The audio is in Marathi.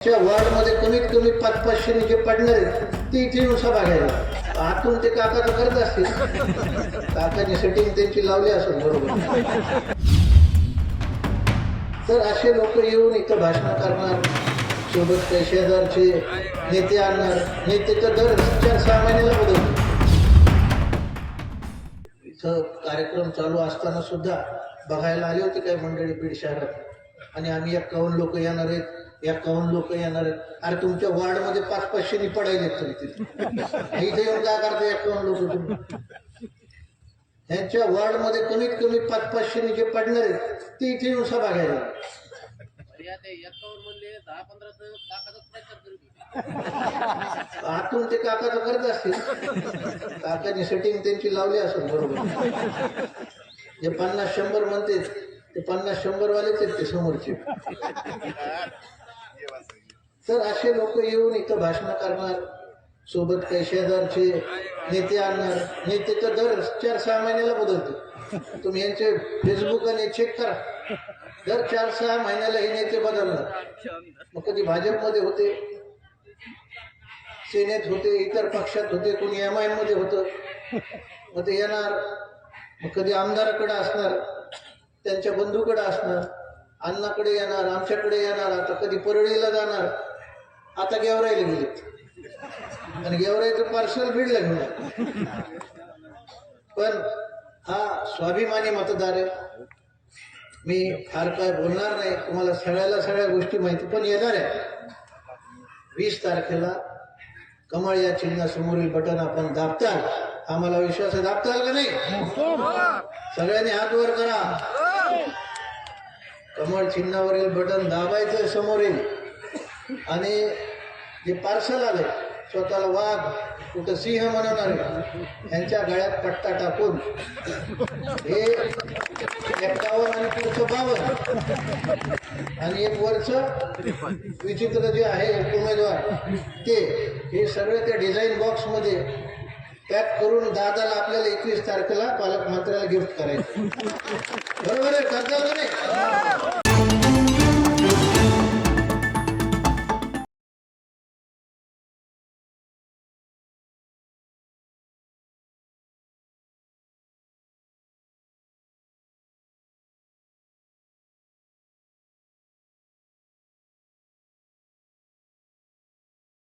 वार्डमध्ये कमीत कमी 500-500 जे पडणार आहेत ते इथे येऊन सभा घ्यायला आतून ते काका तर करत असतील. काकाची सेटिंग त्यांची लावली असेल बरोबर. तर असे लोक येऊन इथं भाषण करणार, सोबत काही शेजारचे नेते आणणार. नेते तर दर 4-6 महिन्याला बदलतो. इथं कार्यक्रम चालू असताना सुद्धा बघायला आली होती काही मंडळी बीड शहरात, आणि आम्ही 51 लोक येणार आहेत, 51 लोक येणार आहेत. अरे तुमच्या वार्डमध्ये 500-500 पडायले तरी तिथे इथे येऊन काय करते 51 लोक तुम्ही? ह्यांच्या वार्डमध्ये कमीत कमी 500-500 जे पडणार आहेत ते इथे येऊन सभा घ्यायला. आतून ते काका तर करत असतील. काकाची सेटिंग त्यांची लावली असेल बरोबर. जे 50-100 म्हणते ते 50-100 वालेच आहेत ते समोरचे. तर असे लोक येऊन इथं भाषण करणार, सोबत काही शेजारचे नेते आणणार. नेते तर दर 4-6 महिन्याला बदलतो. तुम्ही यांचे फेसबुक आणि चेक करा, दर 4-6 महिन्याला हे नेते बदलणार. मग कधी भाजपमध्ये होते, सेनेत होते, इतर पक्षात होते, कोणी MIM मध्ये होतं. मग ते येणार, मग कधी आमदाराकडे असणार, त्यांच्या बंधूकडे असणार, अण्णाकडे येणार, आमच्याकडे येणार. आता कधी परळीला जाणार, आता गेवराईला गेले आणि गेवराईचं पार्सल बीडला घेणार. पण हा स्वाभिमानी मतदार आहे. मी फार काय बोलणार नाही, तुम्हाला सगळ्या गोष्टी माहिती. पण येणार आहे 20 तारखेला कमळ या चिन्हासमोरील बटन आपण दाबताल. आम्हाला विश्वास आहे, दाबताल का नाही? सगळ्यांनी हात वर करा. कमळ चिन्हावरील बटन दाबायचं समोरील, आणि जे पार्सल आले स्वतःला वाघ कुठं सिंह म्हणणार यांच्या गळ्यात पट्टा टाकून हे 51 आणि पुढचं 52 आणि एक वरचं विचित्र जे आहे उमेदवार ते, हे सगळे त्या डिझाईन बॉक्स मध्ये पॅक करून दादाला आपल्याला 21 तारखेला पालकमंत्र्याला गिफ्ट करायचं. बरोबर आहे, करता का नाही?